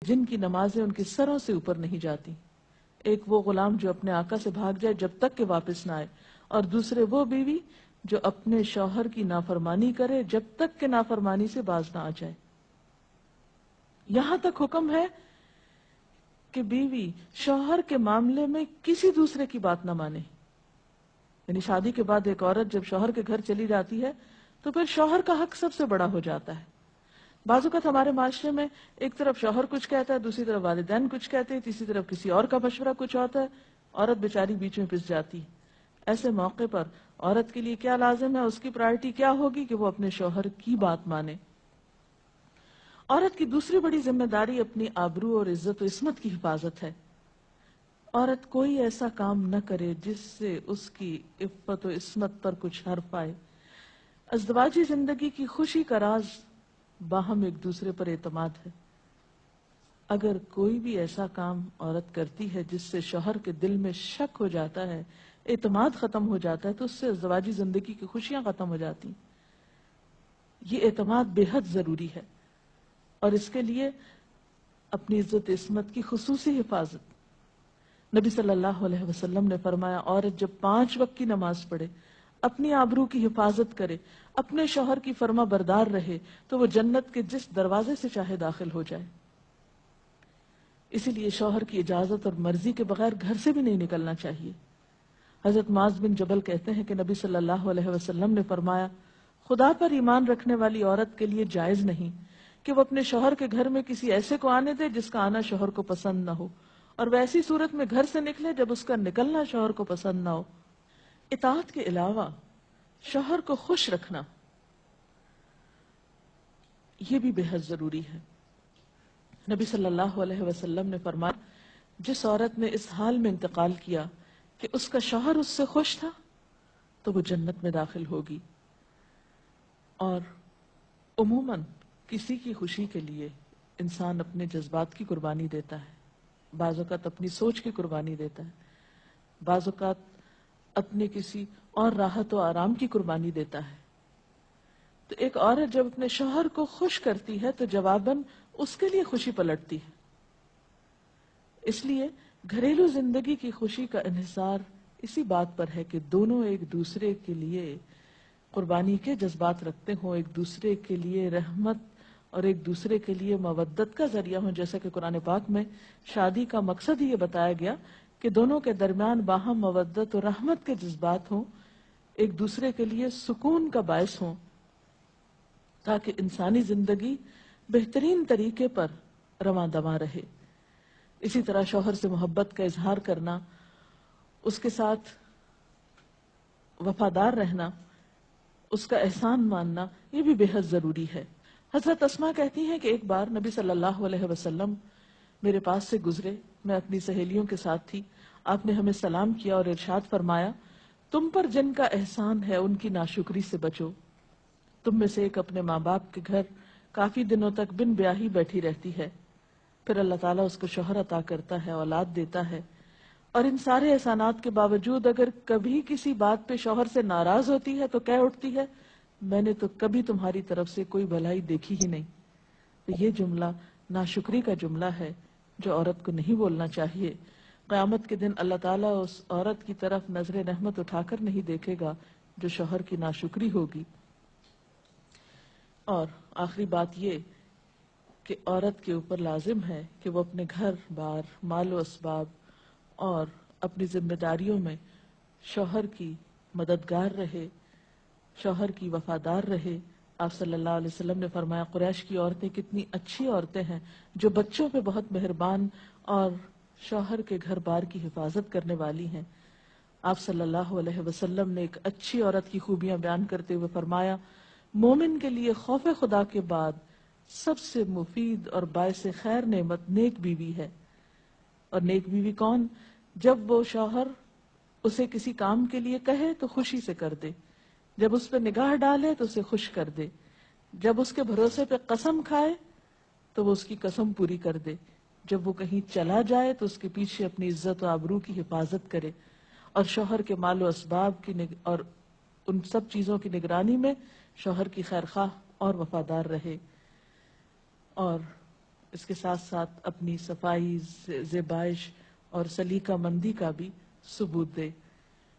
جن کی نمازیں ان کے سروں سے اوپر نہیں جاتی. ایک وہ غلام جو اپنے آقا سے بھاگ جائے جب تک کہ واپس نہ آئے، اور دوسرے وہ بیوی جو اپنے شوہر کی نافرمانی کرے جب تک کہ نافرمانی سے باز نہ آ جائے. یہاں تک حکم ہے کہ بیوی شوہر کے معاملے میں کسی دوسرے کی بات نہ مانے. یعنی شادی کے بعد ایک عورت جب شوہر کے گھر چلی جاتی ہے تو پھر شوہر کا حق سب سے بڑا ہو جاتا ہے. بعض اوقات ہمارے معاشرے میں ایک طرف شوہر کچھ کہتا ہے، دوسری طرف والدین کچھ کہتے ہیں، تیسری طرف کسی اور کا مشورہ کچھ ہوتا ہے، عورت بیچاری بیچ میں پس جاتی. ایسے موقع پر عورت کے لیے کیا لازم ہے، اس کی پرائرٹی کیا ہوگی کہ وہ اپنے شوہر کی بات مانے. عورت کی دوسری بڑی ذمہ داری اپنی آبرو اور عزت و عصمت کی حفاظت ہے. عورت کوئی ایسا کام نہ کرے جس سے اس کی عفت و عصمت پر کچھ حرف آئے. ازدواجی زندگی کی خوشی کا راز باہم ایک دوسرے پر اعتماد ہے. اگر کوئی بھی ایسا کام عورت کرتی ہے جس سے شوہر کے دل میں شک ہو جاتا ہے، اعتماد ختم ہو جاتا ہے، تو اس سے ازدواجی زندگی کی خوشیاں ختم ہو جاتی. یہ اعتماد بے حد ضروری ہے، اور اس کے لیے اپنی عزت عصمت کی خصوصی حفاظت. نبی صلی اللہ علیہ وسلم نے فرمایا، عورت جب 5 وقت کی نماز پڑھے، اپنی آبرو کی حفاظت کرے، اپنے شوہر کی فرما بردار رہے، تو وہ جنت کے جس دروازے سے چاہے داخل ہو جائے. اسی لیے شوہر کی اجازت اور مرضی کے بغیر گھر سے بھی نہیں نکلنا چاہیے. حضرت معاذ بن جبل کہتے ہیں کہ نبی صلی اللہ علیہ وسلم نے فرمایا، خدا پر ایمان رکھنے والی عورت کے لیے جائز نہیں کہ وہ اپنے شوہر کے گھر میں کسی ایسے کو آنے دے جس کا آنا شوہر کو پسند نہ ہو، اور ویسی صورت میں گھر سے نکلے جب اس کا نکلنا شوہر کو پسند نہ ہو. اطاعت کے علاوہ شوہر کو خوش رکھنا یہ بھی بے حد ضروری ہے. نبی صلی اللہ علیہ وسلم نے فرمایا، جس عورت نے اس حال میں انتقال کیا کہ اس کا شوہر اس سے خوش تھا تو وہ جنت میں داخل ہوگی. اور عموماً کسی کی خوشی کے لیے انسان اپنے جذبات کی قربانی دیتا ہے، بعض اوقات اپنی سوچ کی قربانی دیتا ہے، بعض اوقات اپنے کسی اور راحت و آرام کی قربانی دیتا ہے. تو ایک عورت جب اپنے شوہر کو خوش کرتی ہے تو جواباً اس کے لیے خوشی پلٹتی ہے. اس لیے گھریلو زندگی کی خوشی کا انحصار اسی بات پر ہے کہ دونوں ایک دوسرے کے لیے قربانی کے جذبات رکھتے ہوں، ایک دوسرے کے لیے رحمت اور ایک دوسرے کے لیے مودت کا ذریعہ ہوں. جیسا کہ قرآن پاک میں شادی کا مقصد ہی یہ بتایا گیا کہ دونوں کے درمیان باہم مودت اور رحمت کے جذبات ہوں، ایک دوسرے کے لیے سکون کا باعث ہوں، تاکہ انسانی زندگی بہترین طریقے پر رواں دواں رہے. اسی طرح شوہر سے محبت کا اظہار کرنا، اس کے ساتھ وفادار رہنا، اس کا احسان ماننا، یہ بھی بے حد ضروری ہے. حضرت اسماء کہتی ہیں کہ ایک بار نبی صلی اللہ علیہ وسلم میرے پاس سے گزرے، میں اپنی سہیلیوں کے ساتھ تھی. آپ نے ہمیں سلام کیا اور ارشاد فرمایا، تم پر جن کا احسان ہے ان کی ناشکری سے بچو. تم میں سے ایک اپنے ماں باپ کے گھر کافی دنوں تک بن بیاہی بیٹھی رہتی ہے، پھر اللہ تعالیٰ اس کو شوہر عطا کرتا ہے، اولاد دیتا ہے، اور ان سارے احسانات کے باوجود اگر کبھی کسی بات پہ شوہر سے ناراض ہوتی ہے تو کہہ اٹھتی ہے، میں نے تو کبھی تمہاری طرف سے کوئی بھلائی دیکھی ہی نہیں. تو یہ جملہ ناشکری کا جملہ ہے جو عورت کو نہیں بولنا چاہیے. قیامت کے دن اللہ تعالیٰ اس عورت کی طرف نظر رحمت اٹھا کر نہیں دیکھے گا جو شوہر کی ناشکری ہوگی. اور آخری بات یہ کہ عورت کے اوپر لازم ہے کہ وہ اپنے گھر بار، مال و اسباب اور اپنی ذمہ داریوں میں شوہر کی مددگار رہے، شوہر کی وفادار رہے. آپ صلی اللہ علیہ وسلم نے فرمایا، قریش کی عورتیں کتنی اچھی عورتیں ہیں جو بچوں پہ بہت مہربان اور شوہر کے گھر بار کی حفاظت کرنے والی ہیں. آپ صلی اللہ علیہ وسلم نے ایک اچھی عورت کی خوبیاں بیان کرتے ہوئے فرمایا، مومن کے لیے خوف خدا کے بعد سب سے مفید اور باعث خیر نعمت نیک بیوی ہے. اور نیک بیوی کون؟ جب وہ شوہر اسے کسی کام کے لیے کہے تو خوشی سے کر دے، جب اس پہ نگاہ ڈالے تو اسے خوش کر دے، جب اس کے بھروسے پہ قسم کھائے تو وہ اس کی قسم پوری کر دے، جب وہ کہیں چلا جائے تو اس کے پیچھے اپنی عزت و آبرو کی حفاظت کرے، اور شوہر کے مال و اسباب کی اور ان سب چیزوں کی نگرانی میں شوہر کی خیر خواہ اور وفادار رہے. اور اس کے ساتھ ساتھ اپنی صفائی، زیبائش اور سلیقہ مندی کا بھی ثبوت دے۔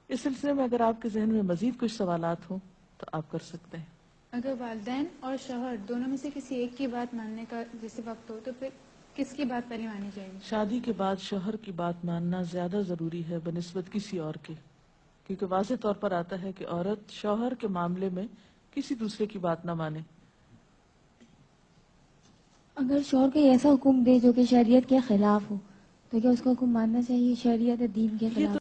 اس سلسلے میں اگر آپ کے ذہن میں مزید کچھ سوالات ہوں تو آپ کر سکتے ہیں۔ اگر والدین اور شوہر دونوں میں سے کسی ایک کی بات ماننے کا جیسے وقت ہو تو پھر کس کی بات پہلے مانی جائے گی؟ شادی کے بعد شوہر کی بات ماننا زیادہ ضروری ہے بنسبت کسی اور کے، کیونکہ واضح طور پر آتا ہے کہ عورت شوہر کے معاملے میں کسی دوسرے کی بات نہ مانے۔ اگر شوہر کوئی ایسا حکم دے جو کہ شریعت کے خلاف ہو تو کیا اس کا حکم ماننا چاہیے؟ شریعت دین کے یہ خلاف؟ تو